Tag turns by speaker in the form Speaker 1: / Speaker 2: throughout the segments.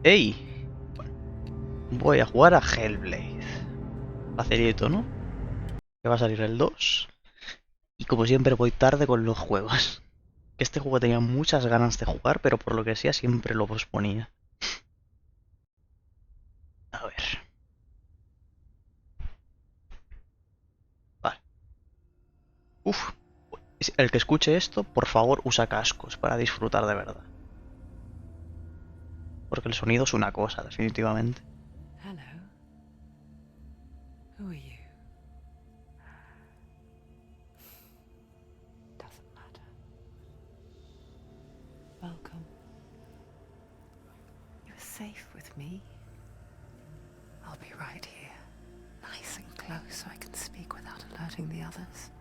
Speaker 1: ¡Ey! Voy a jugar a Hellblade. Facilito, ¿no? Que va a salir el 2. Y como siempre voy tarde con los juegos. Este juego tenía muchas ganas de jugar, pero por lo que sea siempre lo posponía. A ver. Vale. Uf. El que escuche esto, por favor, usa cascos para disfrutar de verdad. Porque el sonido es una cosa, definitivamente.
Speaker 2: Hello. Who are you? Doesn't matter. Welcome. You're safe with me. I'll be right here, nice and close so I can speak without alerting the others.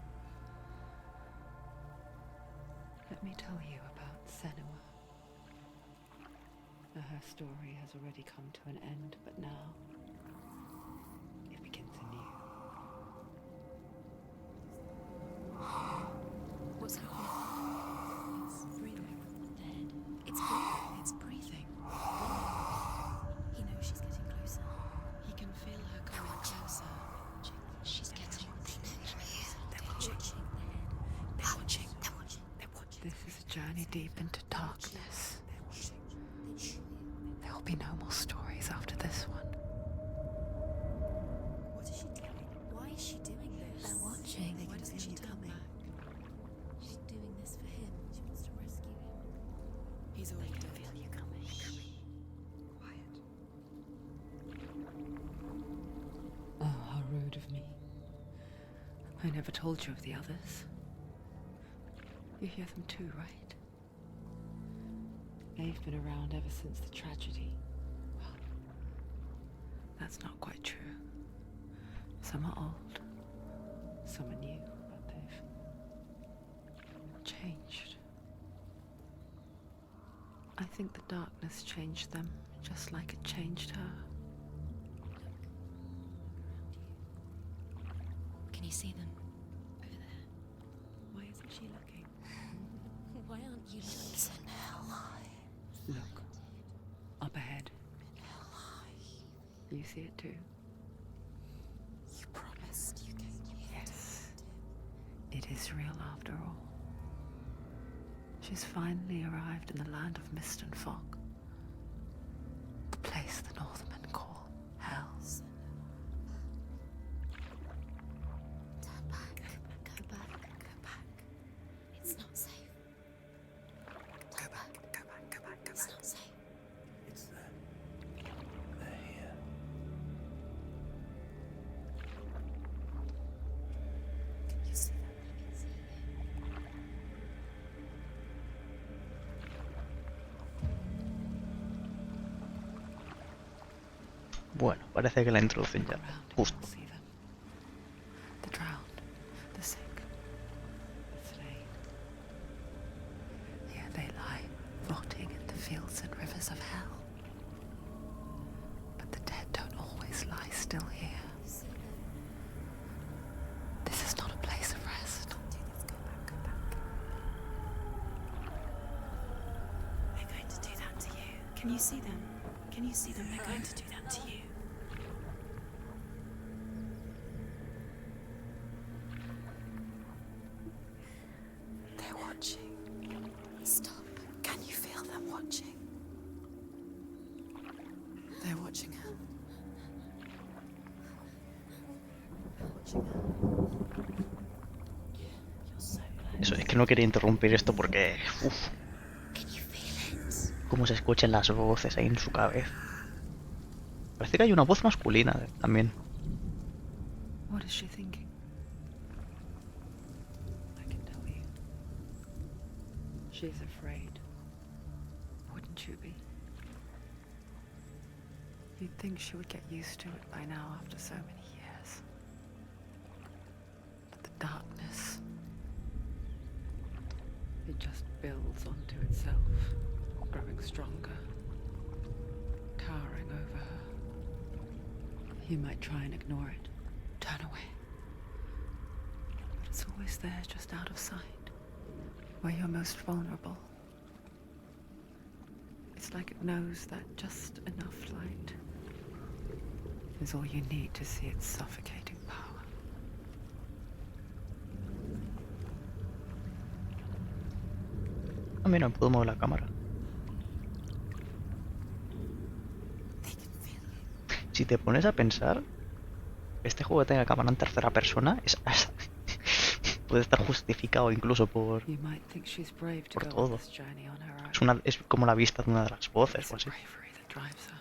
Speaker 2: Let me tell you about Senua. Her story has already come to an end, but now it begins anew.
Speaker 3: What's happening? It's breathing. Dead. It's breathing. It's breathing. He knows she's getting closer. He can feel her coming closer. She's getting closer. They're watching. They're watching. They're watching. They're watching.
Speaker 2: This is a journey deep into darkness. There will be no more stories after this one.
Speaker 3: What is she doing? Why is she doing this? They're watching. Why doesn't she turn back? She's doing this for him. She wants to rescue him. He's already dead.
Speaker 2: Feel you coming.
Speaker 3: Quiet.
Speaker 2: Oh, how rude of me. I never told you of the others. You hear them too, right? They've been around ever since the tragedy. Well, that's not quite true. Some are old, some are new, but they've changed. I think the darkness changed them, just like it changed her.
Speaker 3: Can you see them? Over there. Why isn't she looking? Why aren't you looking?
Speaker 2: Look, up ahead. You see it too?
Speaker 3: You promised you came here.
Speaker 2: Yes. It is real after all. She's finally arrived in the land of mist and fog. The place the Northmen call Hell.
Speaker 3: Turn back. Go back. Go back. It's not safe. Go back. Go back. Go back. Go back. It's not safe.
Speaker 4: It's them. They're here.
Speaker 3: Can you see them? I can see them.
Speaker 1: Bueno, parece que la introducen ya. Justo.
Speaker 2: See them. The drowned, the sick, the slain. Here they lie, rotting in the fields and rivers of hell. But the dead don't always lie still here. This is not a place of rest.
Speaker 3: Can't do this. Go back. Go back. They're going to do that to you. Can you see them? Can you see them? They're going to do that to you. They're watching. Stop. Can you feel them watching? They're watching her. They're watching her. You're so glad.
Speaker 1: Eso, es que no quería interrumpir esto porque... Uf,
Speaker 3: Can you feel it?
Speaker 1: cómo se escuchan las voces ahí en su cabeza. Parece que hay una voz masculina también.
Speaker 2: What is she thinking? I can tell you. She's afraid. Wouldn't you be? You'd think she would get used to it by now after so many years. But the darkness, it just builds onto itself, growing stronger, towering over her. You might try and ignore it, turn away. But it's always there, just out of sight, where you're most vulnerable. It's It's like it knows that just enough light is all you need to see its suffocating power.
Speaker 1: Ah, mira, puedo mover la cámara. Si te pones a pensar, este juego que tenga cámara en tercera persona puede estar justificado incluso por
Speaker 2: You might think she's brave to go on
Speaker 1: todo.
Speaker 2: this journey on her
Speaker 1: Es,
Speaker 2: own.
Speaker 1: es como la vista de una de las voces
Speaker 2: It's
Speaker 1: o
Speaker 2: a
Speaker 1: así.
Speaker 2: bravery that drives her.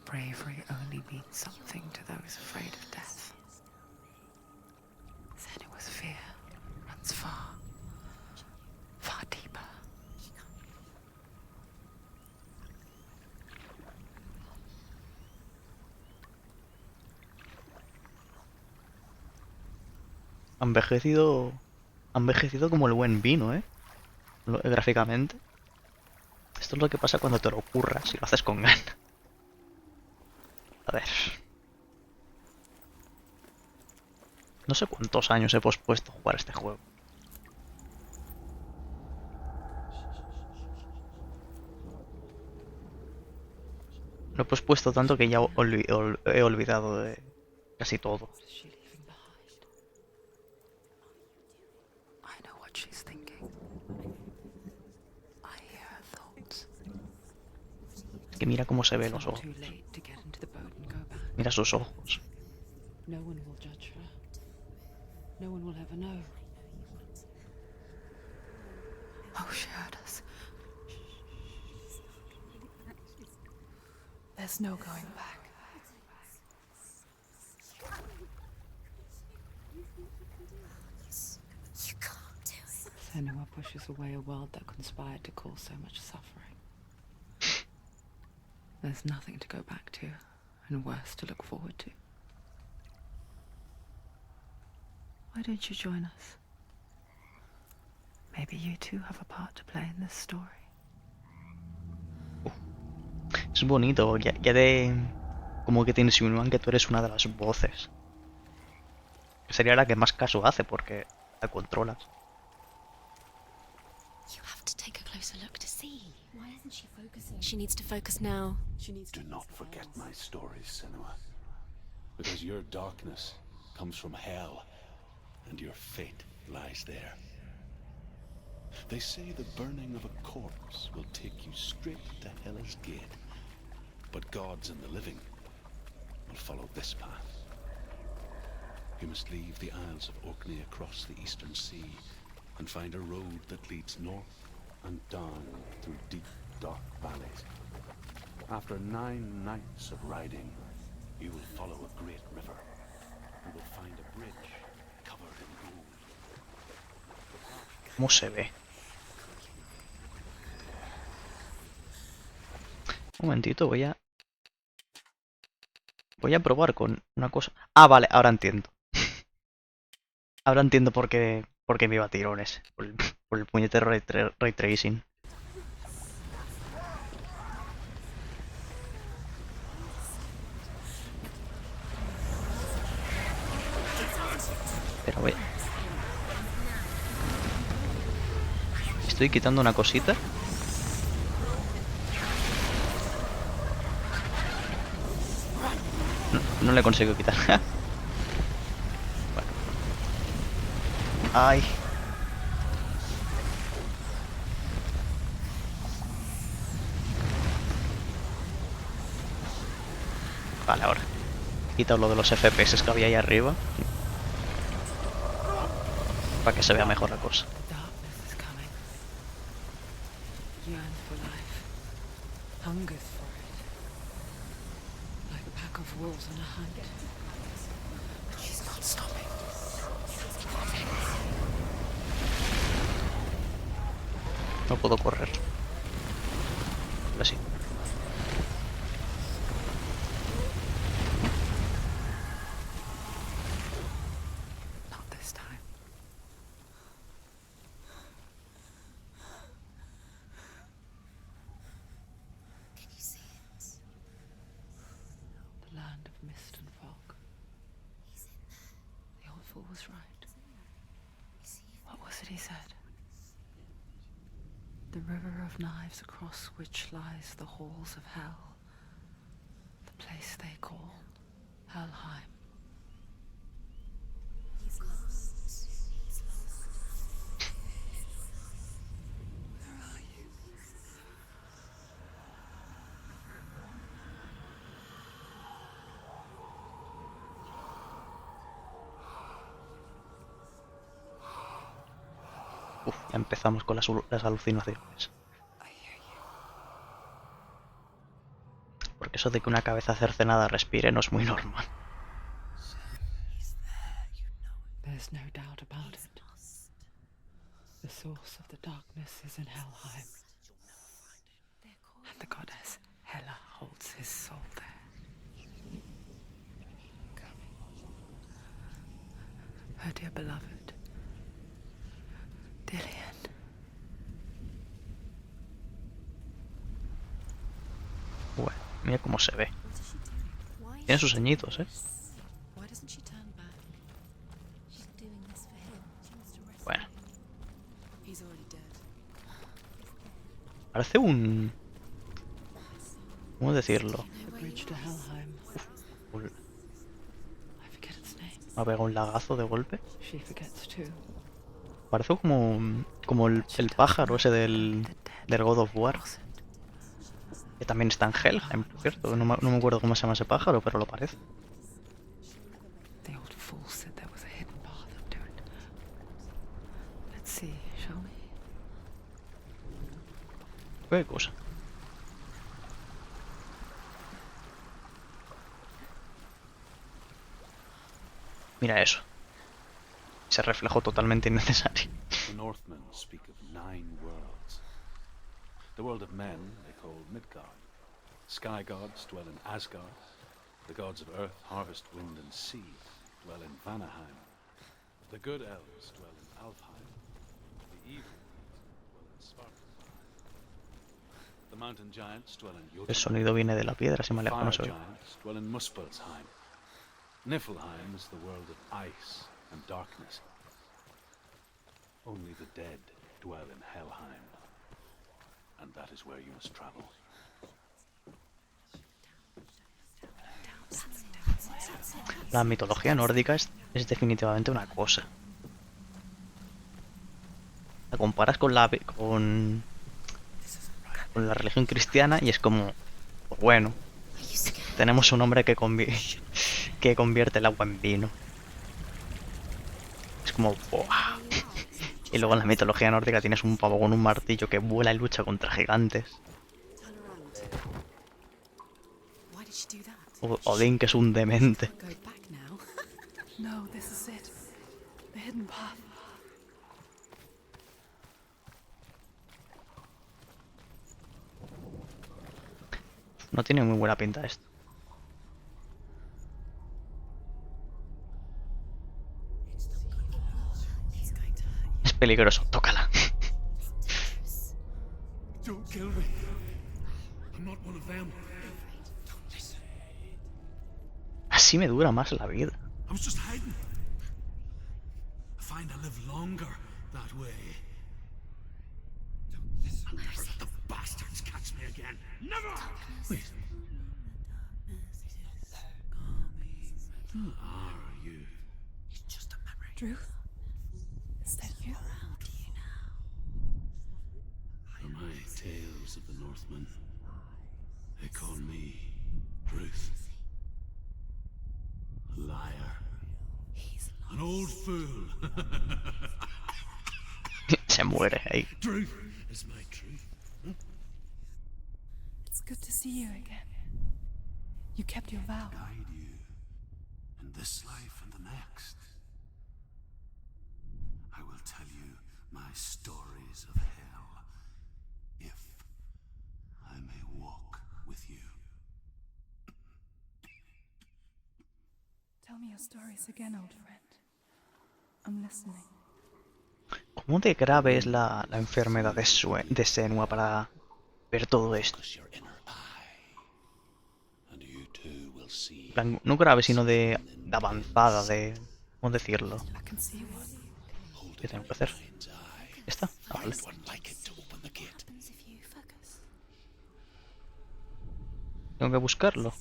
Speaker 2: Bravery only means something to those afraid of death. Senua's fear runs far, far deeper.
Speaker 1: Ha envejecido, ha envejecido como el buen vino, ¿eh? Gráficamente. Esto es lo que pasa cuando te lo ocurras y lo haces con ganas. A ver. No sé cuántos años he pospuesto jugar este juego. Lo he pospuesto tanto que ya he olvidado de casi todo.
Speaker 2: What is she leaving behind? I know what she's thinking. I hear her thoughts.
Speaker 1: Es que mira cómo se ve
Speaker 2: It's
Speaker 1: los
Speaker 2: not
Speaker 1: ojos.
Speaker 2: too late to get into the boat and go back.
Speaker 1: Mira sus ojos.
Speaker 2: No one will judge her. No one will ever know. Oh, she heard us.
Speaker 3: There's no going back. You can't do it.
Speaker 2: Senua pushes away a world that conspired to cause so much suffering. There's nothing to go back to, and worse to look forward to. Why don't you join us? Maybe you too have a part to play in this story.
Speaker 1: Es bonito, ya te... Como que te insinúan que tú eres una de las voces. Que sería la que más caso hace porque la controlas.
Speaker 3: You have to take a closer look to see. Why isn't she focusing? She needs to focus now.
Speaker 4: Do not forget my stories, Senua. Because your darkness comes from hell, and your fate lies there. They say the burning of a corpse will take you straight to Hell's Gate. But gods and the living will follow this path. You must leave the Isles of Orkney across the eastern sea and find a road that leads north and down through deep, dark valleys. After 9 nights of riding, you will follow a great river and will find a bridge covered in gold.
Speaker 1: ¿Cómo se ve? Un momentito, voy a probar con una cosa. Ah, vale, ahora entiendo. Ahora entiendo por qué me iba a tirones. Por el puñetero ray tracing. Pero voy. Estoy quitando una cosita. No le consigo quitar. Bueno. Ay. Vale, ahora. He quitado lo de los FPS que había ahí arriba. Para que se vea mejor la cosa.
Speaker 2: The darkness is coming. Yearns for life. Hungers for it. Like a pack of wolves on a hunt. But she's not stopping.
Speaker 1: No puedo correr. Ahora sí.
Speaker 2: Not this time.
Speaker 3: Can you see it?
Speaker 2: The land of mist and fog.
Speaker 3: He's in there.
Speaker 2: The old fool was right.
Speaker 3: Is he?
Speaker 2: What was it he said? The river of knives across which lies the halls of hell. The place they call Helheim.
Speaker 3: He's lost. He's lost. Where are you?
Speaker 1: Uf, ya empezamos con las alucinaciones.
Speaker 3: I hear you.
Speaker 1: Porque eso de que una cabeza cercenada respire no es muy normal.
Speaker 3: He's there, you know it.
Speaker 2: There's no doubt about
Speaker 3: He's
Speaker 2: it.
Speaker 3: lost.
Speaker 2: The source of the darkness is in Helheim,
Speaker 3: They're calling
Speaker 2: and the goddess Hela holds his soul there.
Speaker 3: coming.
Speaker 2: Her dear beloved, Dillian.
Speaker 1: Bueno, mira cómo se ve.
Speaker 3: What is she doing? Why is
Speaker 1: Tiene
Speaker 3: she
Speaker 1: sus
Speaker 3: doing
Speaker 1: añitos,
Speaker 3: this? Why doesn't she turn back? She's doing this for him. She wants to rescue
Speaker 1: Bueno,
Speaker 3: him. He's already dead.
Speaker 1: parece un... ¿Cómo decirlo?
Speaker 2: The bridge to Helheim.
Speaker 1: Un-
Speaker 2: I forget its name.
Speaker 1: Me ha pegado un lagazo de golpe.
Speaker 2: She forgets too.
Speaker 1: Parece como el pájaro ese del God of War. Que también está en Helheim, por cierto. No me acuerdo cómo se llama ese pájaro, pero lo parece.
Speaker 2: The old fool said there was a hidden path up to it. Let's see, shall we?
Speaker 1: ¿Qué cosa? Mira eso. Ese reflejo totalmente innecesario.
Speaker 4: The Northmen speak of 9 worlds. The world of men they call Midgard. Sky gods dwell in Asgard. The gods of earth, harvest, wind, and sea dwell in Vanaheim. The good elves dwell in Alfheim. The evil dwell in Svartalfheim. The mountain giants dwell in
Speaker 1: El
Speaker 4: Jotunheim.
Speaker 1: sonido viene de la piedra, si me alejo
Speaker 4: Fire
Speaker 1: no se ve.
Speaker 4: giants dwell in Muspelheim. Niflheim is the world of ice and darkness. Only the dead dwell in Helheim. And that is where you must travel.
Speaker 1: La mitología nórdica es definitivamente una cosa. La comparas con con la religión cristiana y es como, pues bueno, tenemos un hombre que convierte el agua en vino. Es como, ¡buah! Y luego en la mitología nórdica tienes un pavo con un martillo que vuela y lucha contra gigantes.
Speaker 3: Turn around. Why did she do that?
Speaker 1: O Odín, que es un demente.
Speaker 3: Go back now.
Speaker 2: No, this is it. The hidden path.
Speaker 1: No tiene muy buena pinta esto.
Speaker 3: He's going to hurt
Speaker 1: Es peligroso, tócala.
Speaker 4: Don't kill me. I'm not one of them. Don't listen.
Speaker 1: Así me dura más la vida.
Speaker 4: I was just hiding. I find I live longer that way. Don't listen. I'll never let the bastards catch me again. Never! Wait. Who are you?
Speaker 3: It's just a memory.
Speaker 2: Ruth? Is that you?
Speaker 3: Around you now.
Speaker 4: For my tales of the Northmen, they call me Ruth. A liar.
Speaker 3: He's
Speaker 4: An old fool.
Speaker 1: Se muere ahí.
Speaker 4: Truth is my truth.
Speaker 2: It's good to see you again. You kept your vow.
Speaker 4: Guide you in this life and the next. I will tell you my stories of hell, if I may walk with you.
Speaker 2: Tell me your stories again, old friend. I'm listening.
Speaker 1: ¿Cómo de grave es la enfermedad de Senua para ver todo esto?
Speaker 4: Your inner eye, and you too will see.
Speaker 1: En plan, no grave, sino de avanzada, de... ¿Cómo decirlo?
Speaker 2: I can see one.
Speaker 1: ¿Qué tengo que hacer? ¿Esta? Ah, vale.
Speaker 4: One like it to open the gate.
Speaker 1: Tengo que buscarlo.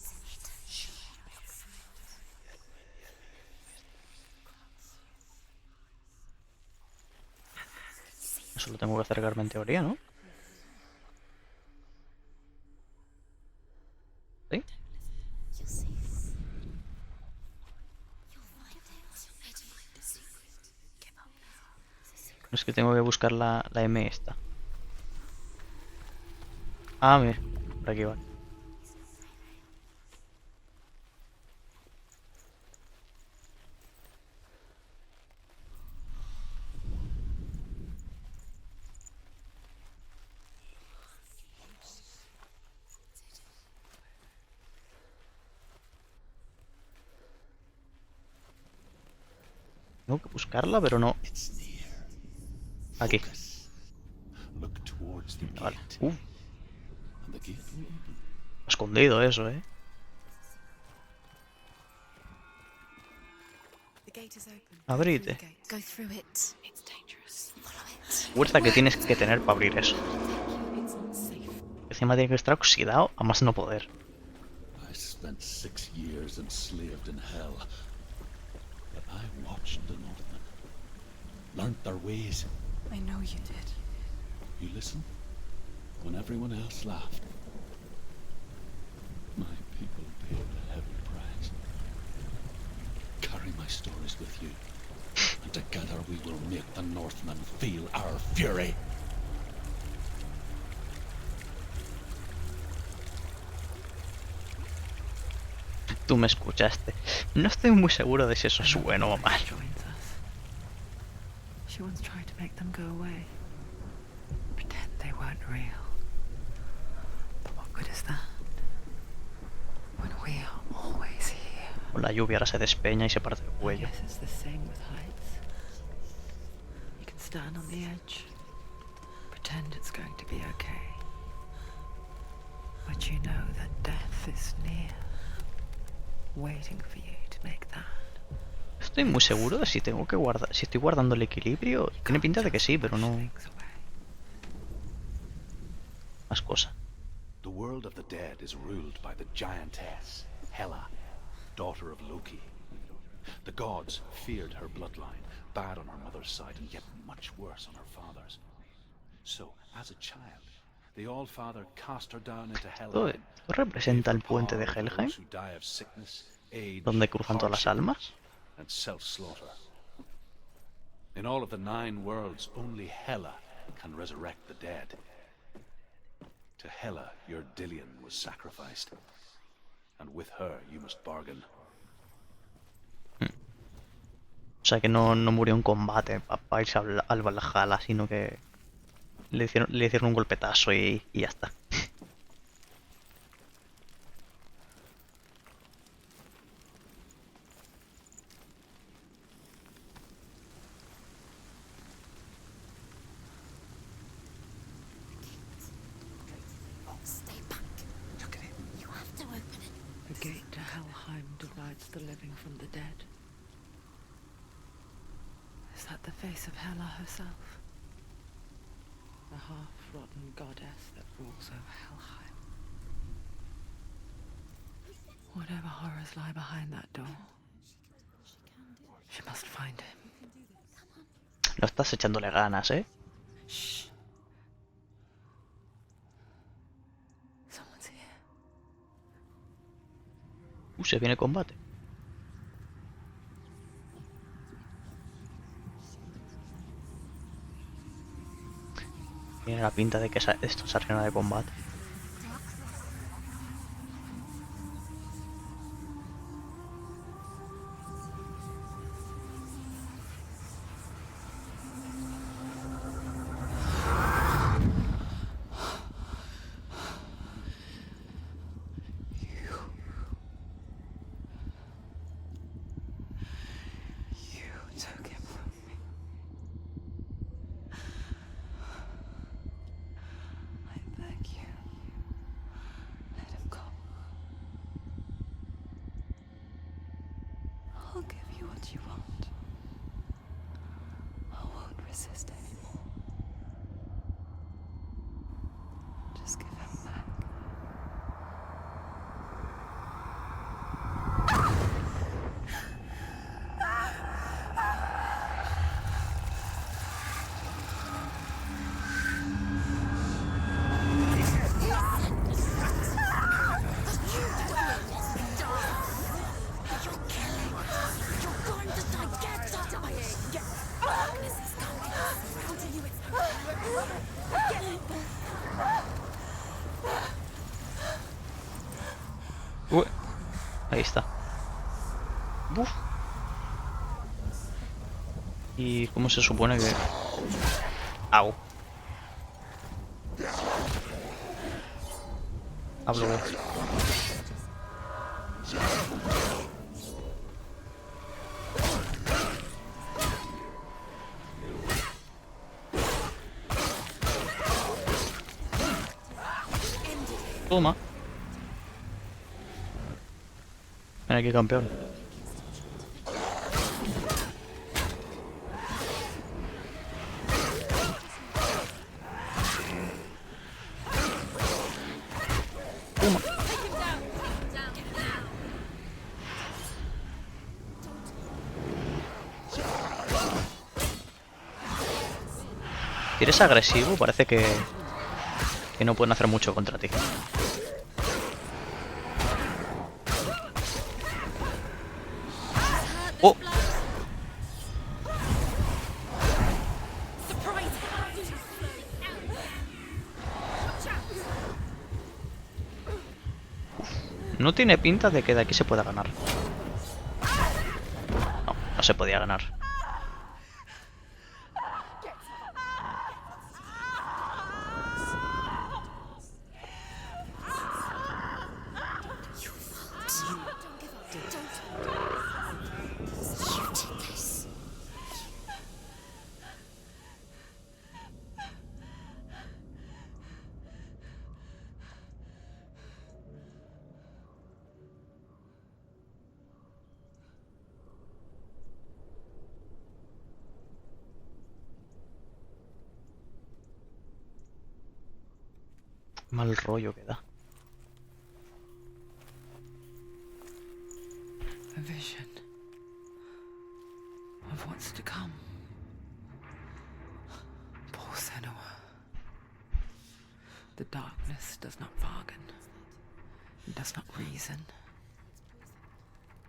Speaker 1: Eso lo tengo que acercarme en teoría, ¿no? ¿Sí?
Speaker 3: You'll see. You'll find it. Where to find the secret. Give up now. It's a secret.
Speaker 1: Es que tengo que buscar la M esta. Ah, mira. Por aquí va. Tengo que buscarla, pero no.
Speaker 4: It's near.
Speaker 1: Aquí.
Speaker 4: Focus. Look towards the
Speaker 1: Vale.
Speaker 4: gate. And the gate will open.
Speaker 1: Escondido eso, ¿eh?
Speaker 2: The gate is open.
Speaker 1: Abrite.
Speaker 3: Go through it. It's dangerous. Follow it.
Speaker 1: Fuerza que tienes que tener para abrir eso.
Speaker 2: It's not safe.
Speaker 1: Encima tiene que estar oxidado a más no poder.
Speaker 4: I spent 6 years enslaved in hell. But I watched the Northmen. Learned their ways.
Speaker 2: I know you did.
Speaker 4: You listened when everyone else laughed. My people paid a heavy price. Carry my stories with you, and together we will make the Northmen feel our fury.
Speaker 1: Tú me escuchaste. No estoy muy seguro de si eso es bueno o mal.
Speaker 2: Joins us. She once tried to make them go away. Pretend they weren't real. But what good is that? When we are always here.
Speaker 1: Con la lluvia ahora se despeña y se parte el
Speaker 2: I
Speaker 1: cuello.
Speaker 2: guess it's the same with heights. You can stand on the edge, pretend it's going to be okay. But you know that death is near, waiting for you to make that.
Speaker 1: Estoy muy seguro de si tengo que guardar. Si estoy guardando el equilibrio. Tiene pinta de que sí, pero no.
Speaker 2: Things away.
Speaker 1: Más cosa.
Speaker 4: The world of the dead is ruled by the giantess, Hela, daughter of Loki. The gods feared her bloodline, bad on her mother's side and yet much worse on her father's. So, as a child, the All-Father cast her down into
Speaker 1: Esto
Speaker 4: Helheim.
Speaker 1: representa el puente de Helheim, donde cruzan todas las almas.
Speaker 4: And self-slaughter. In all of the 9 worlds, only Hela can resurrect the dead. To Hela, your Dillion was sacrificed, and with her you must bargain.
Speaker 1: O sea que no murió en combate para irse al Valhalla, sino que le hicieron un golpetazo y ya está.
Speaker 3: Stay back. Look at it. You have to open it.
Speaker 2: The gate to Helheim divides the living from the dead. Is that the face of Hela herself? The half-rotten goddess that rules over Helheim. Whatever horrors lie behind that door, she must find him.
Speaker 1: No estás echándole ganas, ¿eh?
Speaker 2: Shh. Someone's here.
Speaker 1: Se viene combate. Tiene la pinta de que esto es arena de combate.
Speaker 2: You took him from me. I beg you. Let him go. I'll give you what you want. I won't resist anymore. Just give him back.
Speaker 1: Ahí está. Uf. ¿Y cómo se supone que...? Au. Hablo de... Toma. Ven aquí, campeón. Toma. Si eres agresivo, parece que no pueden hacer mucho contra ti. ¡Oh! No tiene pinta de que de aquí se pueda ganar. No, no se podía ganar. Mal rollo que da.
Speaker 2: A vision of what's to come. Poor Senua. The darkness does not bargain. It does not reason.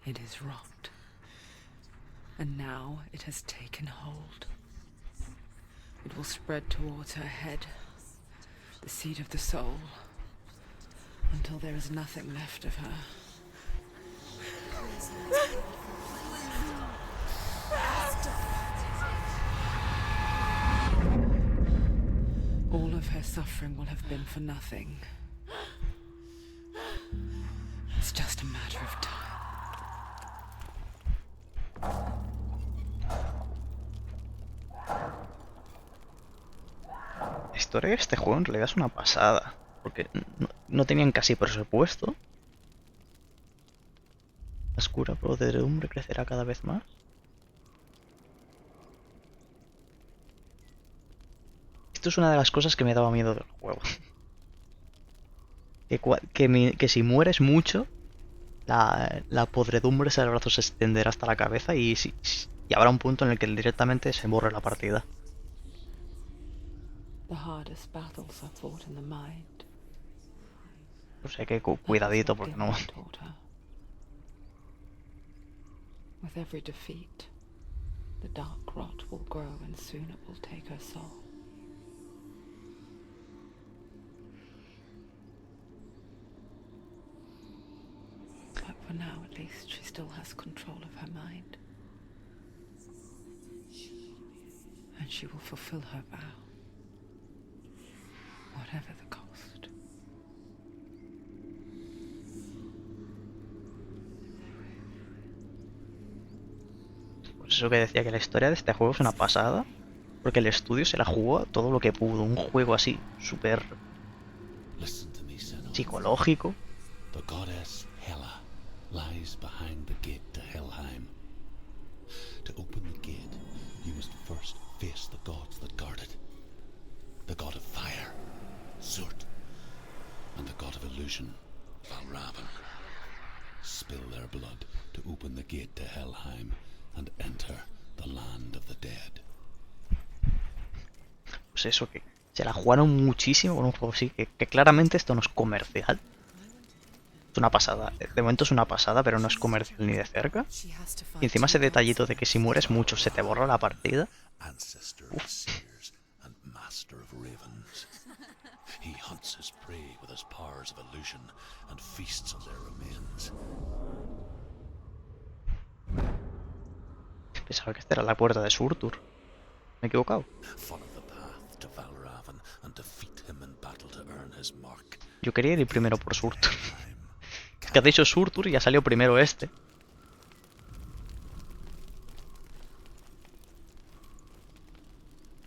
Speaker 2: It is rot. And now it has taken hold. It will spread towards her head, the seat of the soul, until there is nothing left of her. All of her suffering will have been for nothing. It's just a matter of time.
Speaker 1: La historia de este juego en realidad es una pasada. Porque no tenían casi presupuesto. La oscura podredumbre crecerá cada vez más. Esto es una de las cosas que me daba miedo del juego. Que si mueres mucho, la podredumbre ese brazo se extenderá hasta la cabeza y habrá un punto en el que directamente se borre la partida.
Speaker 2: The hardest battles are fought in the mind.
Speaker 1: Pues hay que cuidadito porque no...
Speaker 2: With every defeat, the dark rot will grow and soon it will take her soul. But for now, at least, she still has control of her mind. And she will fulfill her vow, whatever the cost.
Speaker 1: Pues eso que decía, que la historia de este juego es una pasada. Porque el estudio se la jugó todo lo que pudo. Un juego así, súper psicológico.
Speaker 4: The goddess Hela lies behind the gate to Helheim. To open the gate, you must first face the gods that guard it. The god of fire, Zurt, and the god of illusion, Valravan. Spill their blood to open the gate to Helheim and enter the land of the dead.
Speaker 1: Pues eso, que se la jugaron muchísimo con un juego así, que claramente esto no es comercial. Es una pasada. De momento es una pasada, pero no es comercial ni de cerca. Y encima ese detallito de que si mueres mucho se te borra la partida.
Speaker 4: Ancestor of seers and master of ravens. He hunts his prey with his powers of illusion and feasts on their remains.
Speaker 1: Pensaba que esta era la puerta de Surtur. ¿Me he equivocado?
Speaker 4: Follow the path to Valravan and defeat him in battle to earn his mark.
Speaker 1: Yo quería ir primero por Surtur.
Speaker 4: Time
Speaker 1: Es que ha dicho Surtur y ha salido primero este.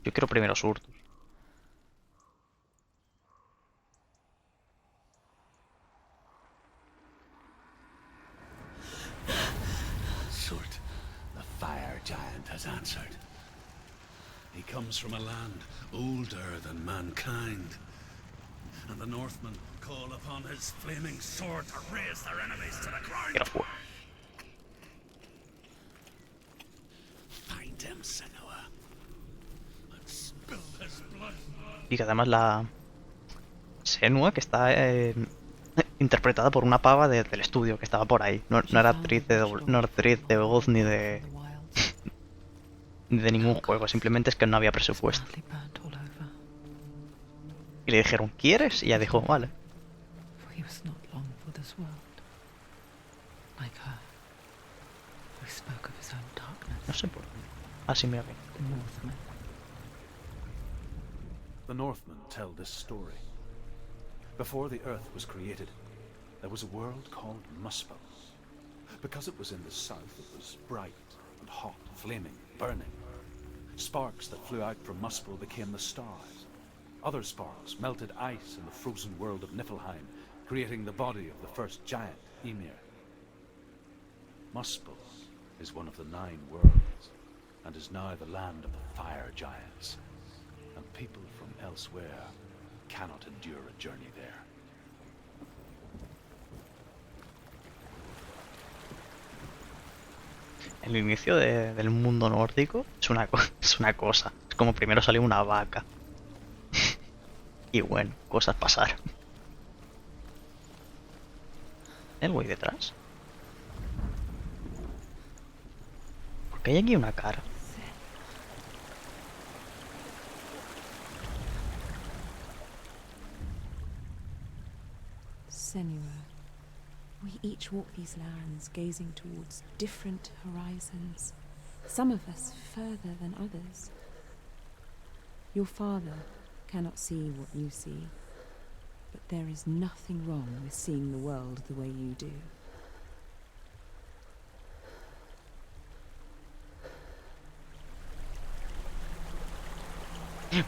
Speaker 1: Yo quiero primero Surtur.
Speaker 4: Surt, the fire giant has answered. He comes from a land older than mankind. And the Northmen call upon his flaming sword to raise their enemies to the ground.
Speaker 1: Quiero fuego.
Speaker 4: Find him, Senua, and spill his blood.
Speaker 1: Y que además la Senua, que está interpretada por una pava del estudio que estaba por ahí. No era actriz de voz ni de ningún juego. Simplemente es que no había presupuesto. Y le dijeron, ¿quieres? Y ella dijo, vale.
Speaker 2: For he was not long for this world. Like her, who spoke of his own darkness,
Speaker 1: No sé por qué. Así me bien.
Speaker 2: the Northmen.
Speaker 5: The Northmen tell this story. Before the Earth was created, there was a world called Muspel. Because it was in the south, it was bright and hot, flaming, burning. Sparks that flew out from Muspel became the stars. Other sparks melted ice in the frozen world of Niflheim, creating the body of the first giant, Ymir. Muspel is one of the 9 worlds, and is now the land of the fire giants. And people from elsewhere cannot endure a journey there.
Speaker 1: El inicio del mundo nórdico es una cosa. Es como primero salió una vaca. Y bueno, cosas pasaron. ¿El güey detrás? ¿Por qué hay aquí una cara?
Speaker 3: Senua, we each walk these lands gazing towards different horizons, some of us further than others. Your father cannot see what you see, but there is nothing wrong with seeing the world the way you do.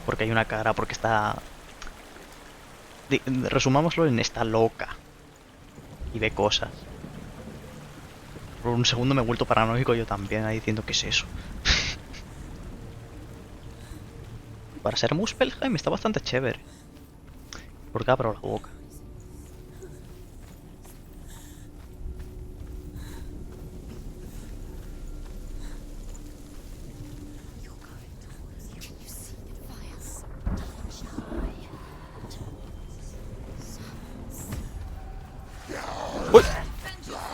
Speaker 1: Porque hay una cara, porque está... Resumámoslo en esta loca. Y ve cosas. Por un segundo me he vuelto paranoico yo también, ahí diciendo ¿qué es eso? Para ser Muspelheim está bastante chévere. Porque abro la boca. ¡Uy!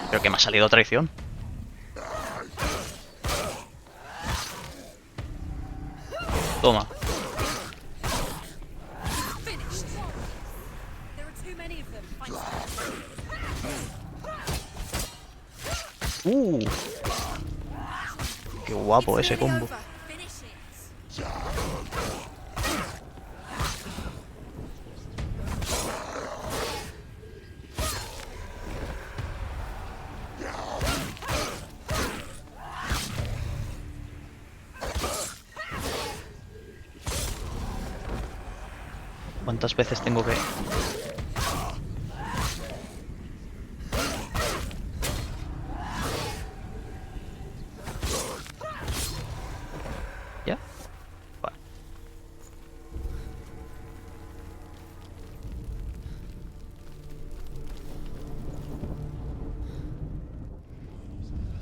Speaker 1: Creo que me ha salido traición. Toma. Qué guapo ese combo. ¿Cuántas veces tengo que...? ¿Ya? Vale.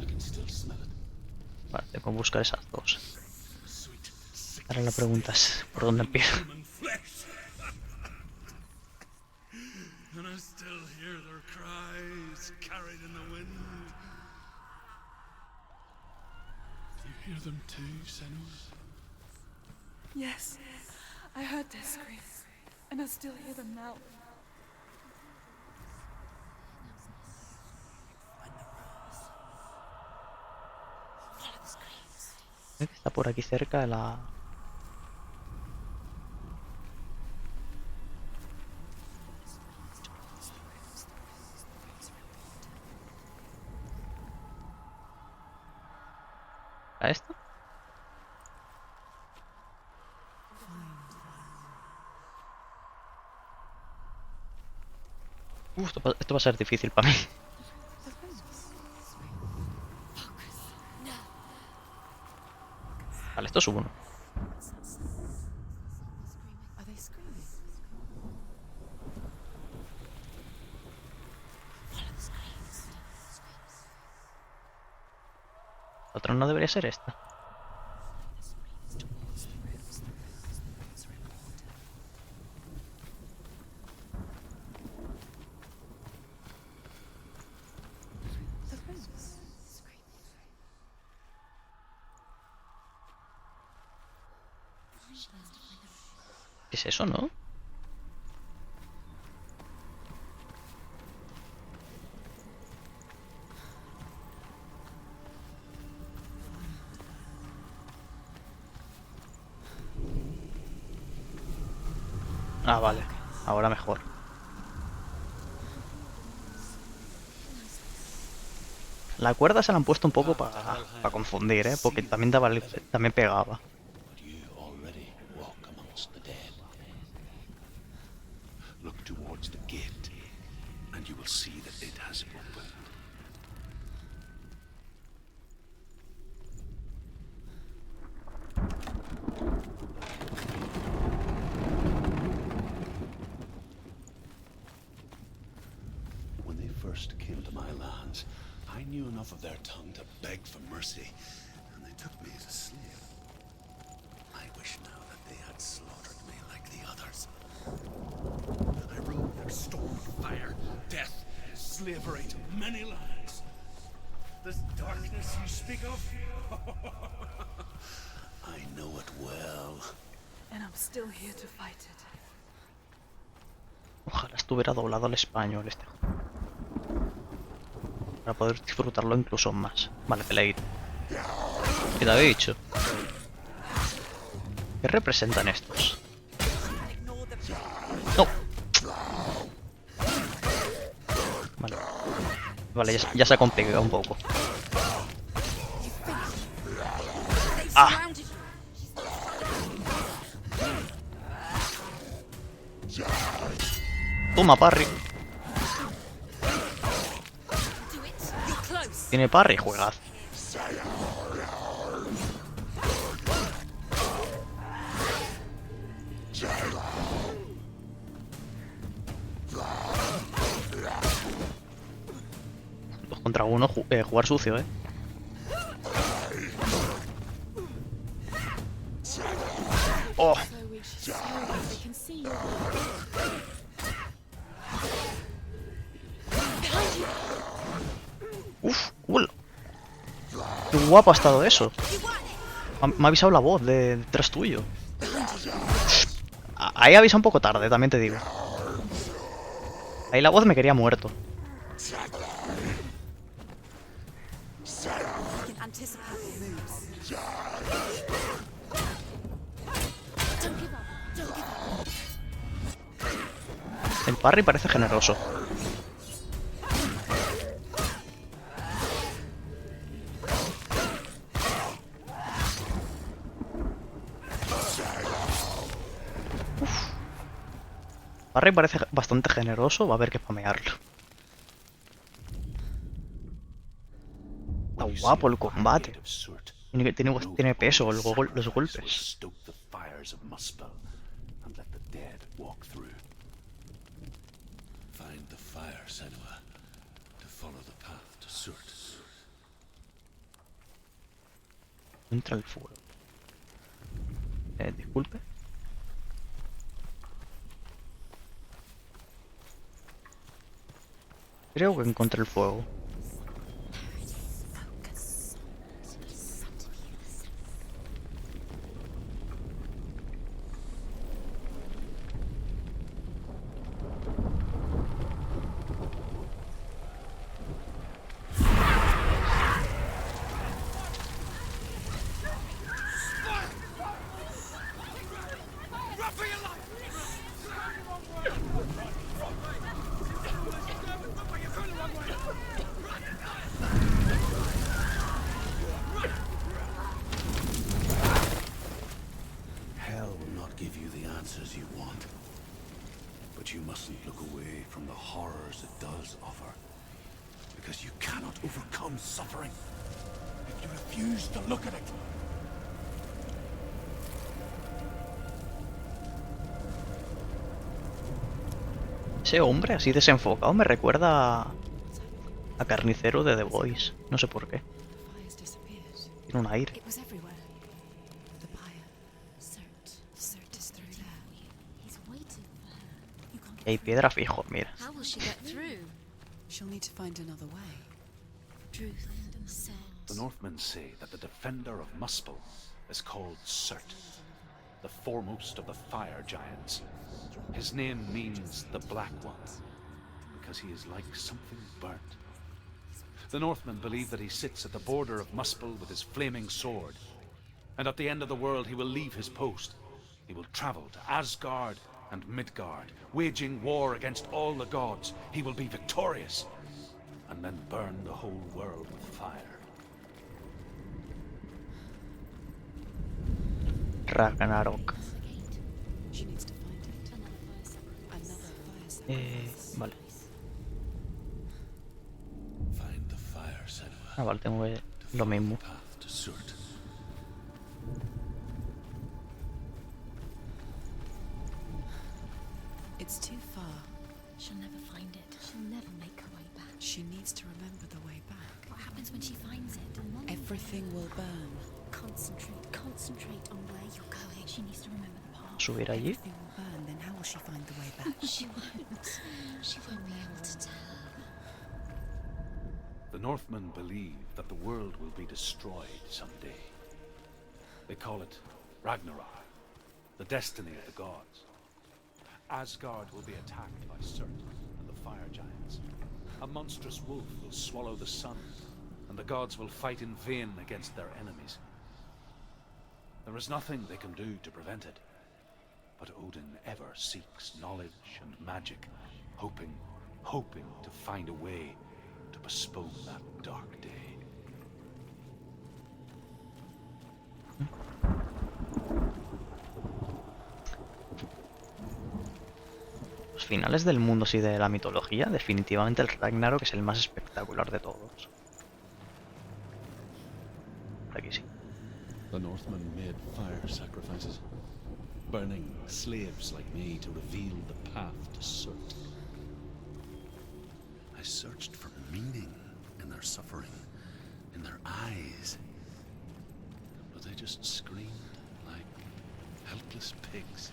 Speaker 4: I can still smell it.
Speaker 1: Vale, tengo que buscar esas dos.
Speaker 4: Sweet, sick
Speaker 1: Ahora la pregunta es, ¿por dónde empiezo?
Speaker 4: human flesh. And I still hear their cries carried in the wind. You hear them too, Senua?
Speaker 6: Yes, I heard their screams.
Speaker 3: And I still hear them now.
Speaker 1: Creo que está por aquí cerca de la... ¿A esto? Esto va a ser difícil para mí. Vale, esto es uno.
Speaker 2: Are they screaming?
Speaker 1: La otra no debería ser esta.
Speaker 2: The rooms.
Speaker 1: ¿Qué es eso, no? Ah, vale. Ahora mejor. La cuerda se la han puesto un poco para confundir, ¿eh? Porque también daba, también pegaba.
Speaker 4: But you already walk amongst the dead. Look towards the gate, and you will see that it has opened. When they first came to my lands, I knew enough of their tongue to beg for mercy, and they took me as a slave. I wish now that they had slaughtered me like the others. I rode their storm of fire, death, slavery to many lands. This darkness you speak of, I know it well.
Speaker 3: And I'm still here to fight it.
Speaker 1: Ojalá estuviera doblado al español este juego. Para poder disfrutarlo incluso más. Vale, peleito. ¿Qué te había dicho? ¿Qué representan estos? No. Vale. Vale, ya se ha complicado un poco. Ah. Toma, parry. Tiene parry, juegaz. Dos contra uno, jugar sucio, Oh. Uf, ¡hola! Qué guapo ha estado eso. Me ha avisado la voz detrás tuyo. Ahí avisa un poco tarde, también te digo. Ahí la voz me quería muerto. El parry parece generoso. Parry parece bastante generoso, va a haber que spamearlo. Está guapo el combate. Tiene peso los golpes.
Speaker 4: Find the fire, Senua, to follow the path to Surt.
Speaker 1: Entra el fuego. Disculpe. Creo que encontré el fuego.
Speaker 4: away from the horrors it does offer. Because you cannot overcome suffering if you refuse to look at it.
Speaker 1: Ese hombre así desenfocado me recuerda a Carnicero de The Boys. No sé por qué.
Speaker 2: The fire's disappeared.
Speaker 1: Tiene un aire.
Speaker 2: It was everywhere. The pyre. Cert is through there.
Speaker 3: He's waiting for her. You can't
Speaker 1: Y hay piedra fijo, mira.
Speaker 3: How will she get through?
Speaker 2: She'll need to find another way.
Speaker 3: Truth said.
Speaker 5: The Northmen say that the defender of Muspel is called Cert, the foremost of the fire giants. His name means the Black One, because he is like something burnt. The Northmen believe that he sits at the border of Muspel with his flaming sword, and at the end of the world he will leave his post. He will travel to Asgard and Midgard, waging war against all the gods. He will be victorious, and then burn the whole world with fire.
Speaker 1: Ragnarok.
Speaker 2: She needs to find it. Another fire sacrifice.
Speaker 1: Vale.
Speaker 4: Find the fire, Senua.
Speaker 1: Ah, vale, tengo lo mismo.
Speaker 4: Path to Surt.
Speaker 2: It's too far.
Speaker 3: She'll never find it. She'll never make her way back.
Speaker 2: She needs to remember the way back.
Speaker 3: What happens when she finds it?
Speaker 2: Everything will burn.
Speaker 3: Concentrate on where you're going. She needs to remember the path.
Speaker 1: Subir allí.
Speaker 2: Everything will burn, then how will she find the way back?
Speaker 3: She won't. She won't be able to tell.
Speaker 5: The Northmen believe that the world will be destroyed someday. They call it Ragnarok, the destiny of the gods. Asgard will be attacked by Surt and the fire giants. A monstrous wolf will swallow the sun, and the gods will fight in vain against their enemies. There is nothing they can do to prevent it, but Odin ever seeks knowledge and magic, hoping to find a way to postpone that dark day.
Speaker 1: Los finales del mundo y de la mitología, definitivamente el Ragnarok es el más espectacular de todos. Por aquí sí.
Speaker 4: The Northmen made fire sacrifices, burning slaves like me to reveal the path to Surt. I searched for meaning in their suffering, in their eyes, but they just screamed like helpless pigs.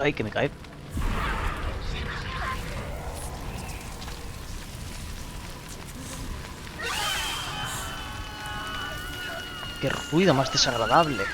Speaker 1: Ay, que me cae. Qué ruido más desagradable.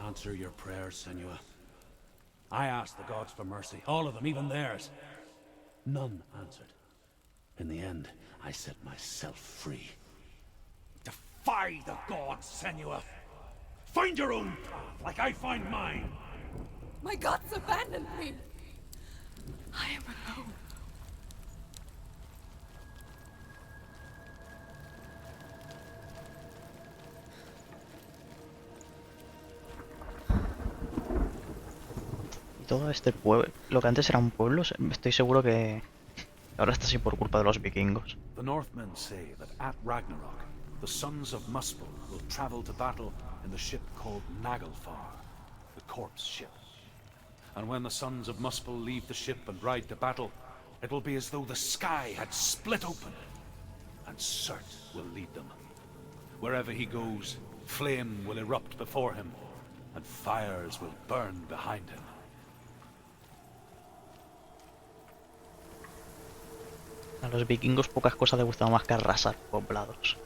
Speaker 4: Answer your prayers, Senua. I asked the gods for mercy, all of them, even theirs. None answered. In the end, I set myself free. Defy the gods, Senua! Find your own path, like I find mine!
Speaker 2: My gods abandoned me! I am alone.
Speaker 1: Todo este pueblo, lo que antes era un pueblo, estoy seguro que ahora está así por culpa de los vikingos.
Speaker 5: The Northmen say that at Ragnarok, the sons of Muspel will travel to battle in the ship called Naglfar, the corpse ship. And when the sons of Muspel leave the ship and ride to battle, it will be as though the sky had split open, and Surt will lead them. Wherever he goes, flame will erupt before him, and fires will burn behind him.
Speaker 1: A los vikingos pocas cosas les gustaba más que arrasar poblados.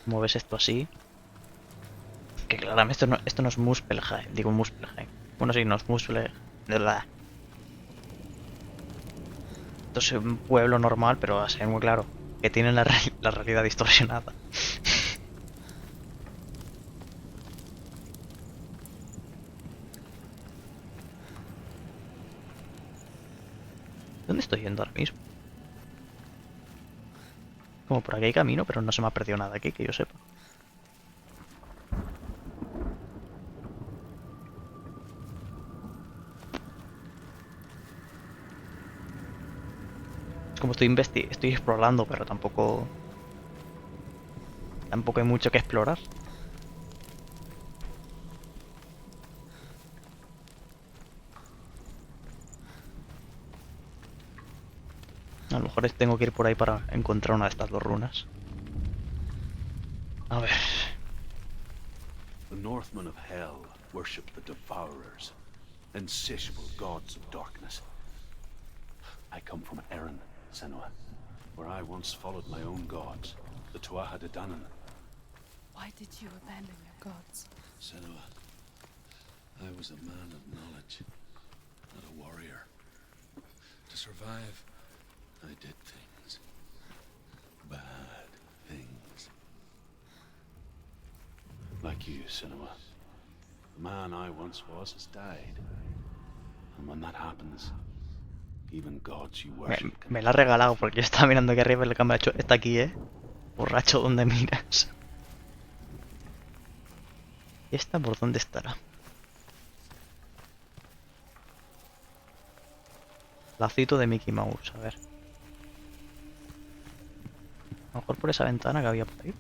Speaker 1: Como ves esto así. Que claramente esto no es Muspelheim. Digo Muspelheim. Bueno, sí, no es Muspelheim. Esto es un pueblo normal, pero así muy claro. Que tienen la realidad distorsionada. ¿Dónde estoy yendo ahora mismo? Como por aquí hay camino, pero no se me ha perdido nada aquí, que yo sepa. Es como estoy explorando, pero tampoco hay mucho que explorar. A lo mejor tengo que ir por ahí para encontrar una de estas dos runas. A ver.
Speaker 4: The Northmen of Hell worship the Devourers, insatiable gods of darkness. I come from Erin, Senua, where I once followed my own gods, the Tuatha De Danann.
Speaker 3: Why did you abandon your gods?
Speaker 4: Senua, I was a man of knowledge, not a warrior. To survive, I did things. Bad things. Like you, Senua. The man I once was has died. And when that happens, even gods you worship can...
Speaker 1: Me la ha regalado porque yo estaba mirando aquí arriba y la cámara está aquí, Borracho, ¿dónde miras? ¿Y esta por dónde estará? Lacito de Mickey Mouse, a ver. A lo mejor por esa ventana que había por ahí.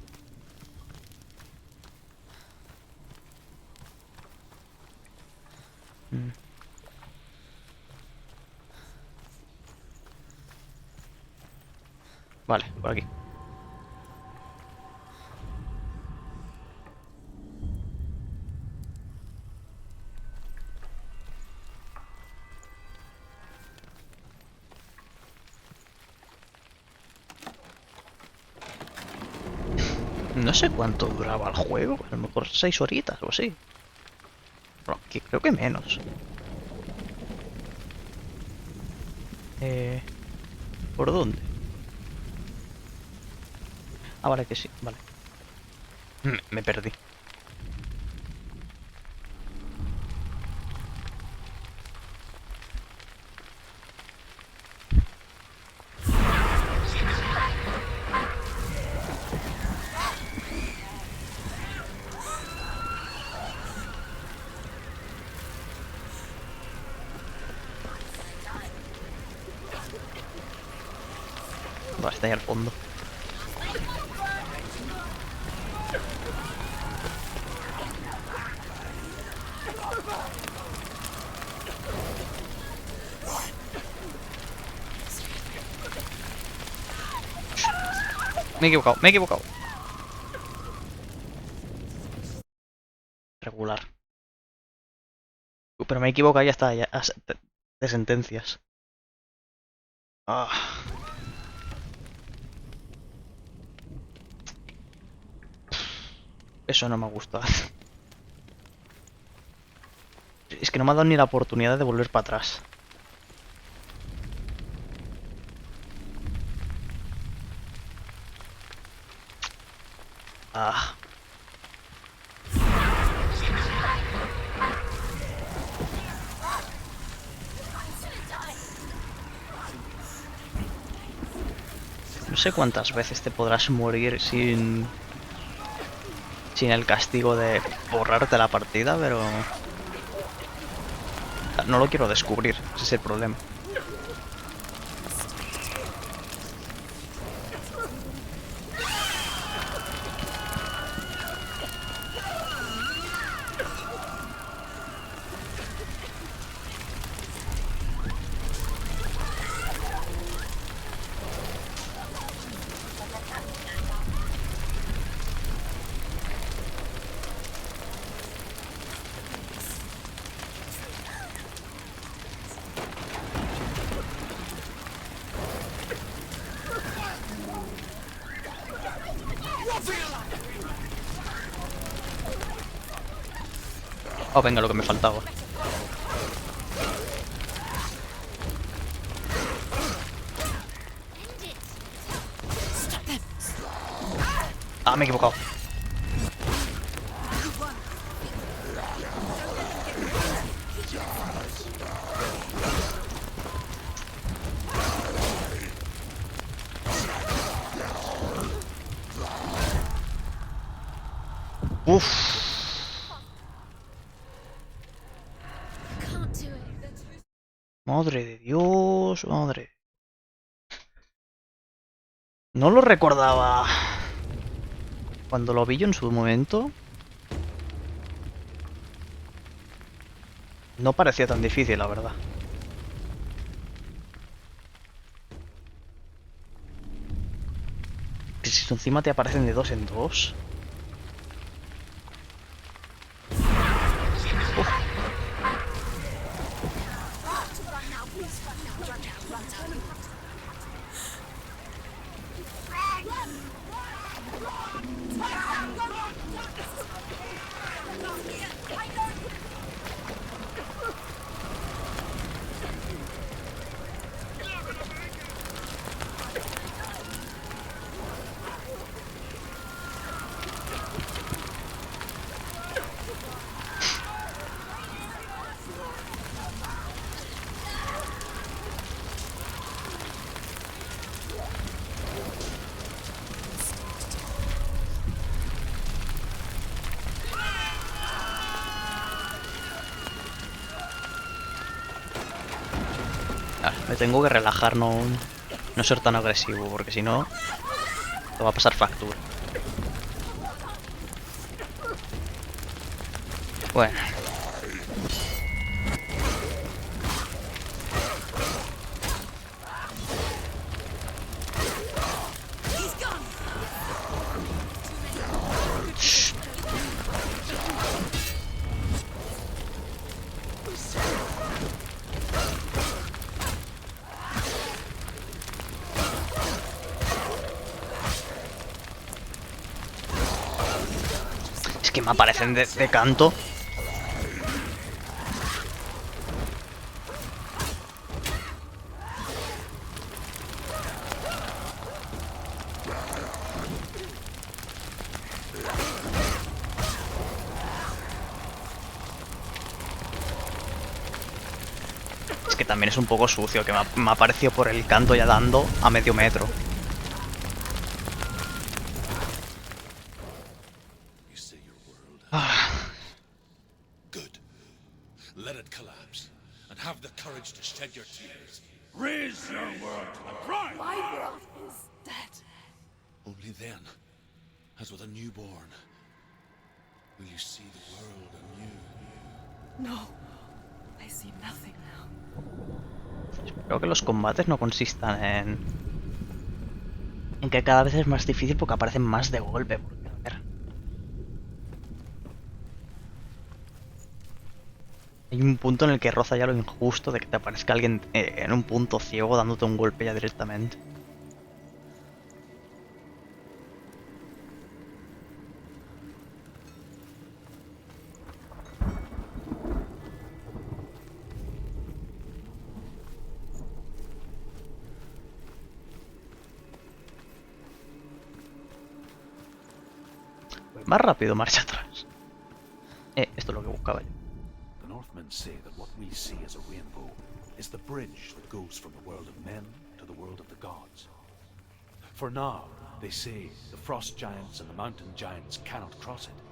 Speaker 1: Vale, por aquí. No sé cuánto duraba el juego, a lo mejor 6 horitas o así. Bueno, creo que menos. ¿Por dónde? Ah, vale, que sí, vale. Me perdí. Vale, está ahí al fondo. Me he equivocado, me he equivocado. Regular. Pero me he equivocado, ya está, ya. De sentencias. Ah. Eso no me ha gustado. Es que no me ha dado ni la oportunidad de volver para atrás. Ah. No sé cuántas veces te podrás morir sin el castigo de borrarte la partida, pero no lo quiero descubrir, ese es el problema. Oh, venga, lo que me faltaba. Ah, me he equivocado. Uf.
Speaker 3: Can't do it.
Speaker 1: Madre de Dios, madre. No lo recordaba. Cuando lo vi yo en su momento, no parecía tan difícil, la verdad. Que si encima te aparecen de dos en dos. Me tengo que relajar, no ser tan agresivo, porque si no, te va a pasar factura. Bueno. Es que me aparecen de canto. Es que también es un poco sucio, que me ha aparecido por el canto ya dando a medio metro.
Speaker 4: You say your world.
Speaker 1: Ah,
Speaker 4: Good. Let it collapse, and have the courage to shed your tears. Raise your world to the prime.
Speaker 3: My world is dead.
Speaker 4: Only then, as with a newborn, will you see the world anew.
Speaker 3: No. I see nothing now.
Speaker 1: creo que los combates no consistan en que cada vez es más difícil porque aparecen más de golpe. Porque, a ver, hay un punto en el que roza ya lo injusto de que te aparezca alguien en un punto ciego dándote un golpe ya directamente. Voy más rápido, marcha atrás. Esto es lo que buscaba yo.
Speaker 5: The Northmen say that what we see as a rainbow is the bridge that goes from the world of men to the world of the gods. For now, they say the frost giants and the mountain giants cannot cross it.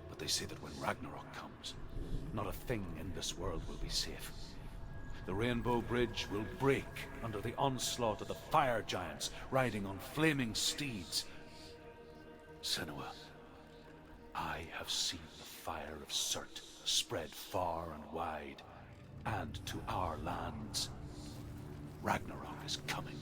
Speaker 5: But they say that when Ragnarok comes, not a thing in this world will be safe. The rainbow bridge will break under the onslaught of the fire giants riding on flaming steeds. Senua, I have seen the fire of Surt spread far and wide, and to our lands. Ragnarok is coming.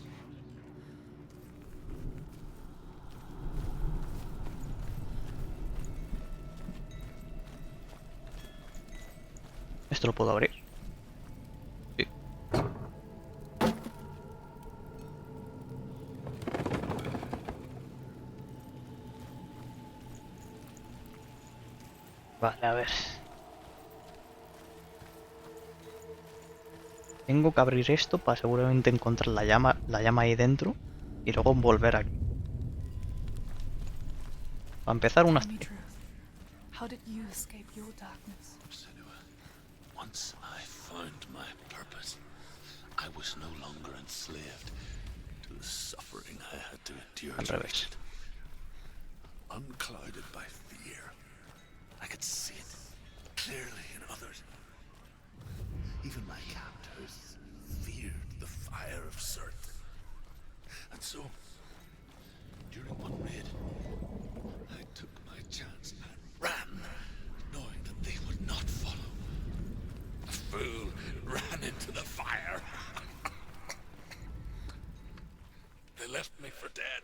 Speaker 1: Esto lo puedo abrir. Sí. Vale, a ver. Tengo que abrir esto para seguramente encontrar la llama ahí dentro y luego volver aquí. Para empezar una...
Speaker 6: Tell me truth. How did you escape your darkness?
Speaker 4: Senua, once I found my purpose, I was no longer enslaved to the suffering I had to endure
Speaker 1: Al
Speaker 4: to
Speaker 1: revés.
Speaker 4: reach it. Unclouded by fear, I could see it clearly in others. Even my captors feared the fire of Sirth. And so, during one raid, I took my chance and ran, knowing that they would not follow. The fool ran into the fire. They left me for dead.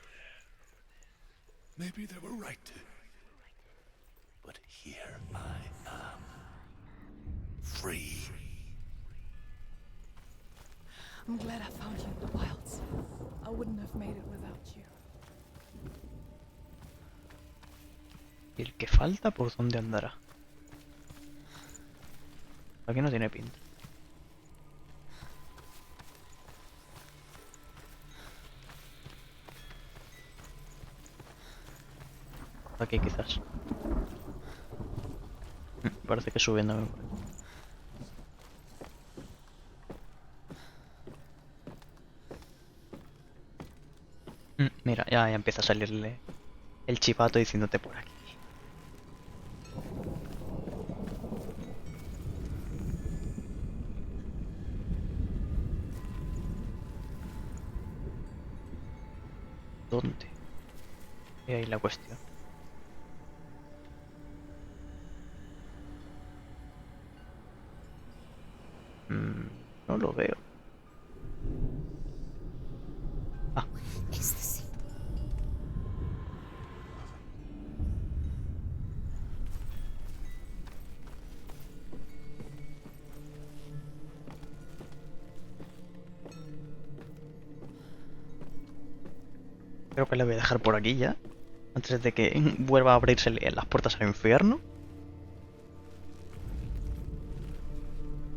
Speaker 4: Maybe they were right to. But here I am. Free.
Speaker 6: I'm glad I found you in the wilds. I wouldn't have made it without you.
Speaker 1: ¿Y el que falta por dónde andará? Aquí no tiene pinta. Aquí quizás. Parece que subiéndome por aquí. Mira, ya empieza a salirle el chivato diciéndote por aquí. ¿Dónde? Y ahí la cuestión. No lo veo. Ah,
Speaker 3: Is the sea?
Speaker 1: creo que le voy a dejar por aquí ya. Antes de que vuelva a abrirse las puertas al infierno.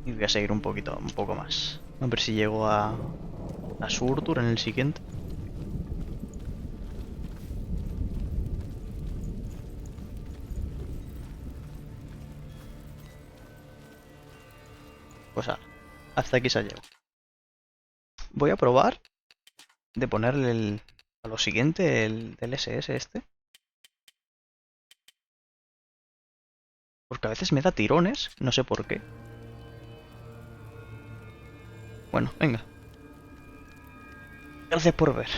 Speaker 1: Y voy a seguir un poco más. A ver si llego a Surtur en el siguiente. Pues hasta aquí se ha llegado. Voy a probar de ponerle a lo siguiente el SS este. Porque a veces me da tirones, no sé por qué. Bueno, venga. Gracias por ver.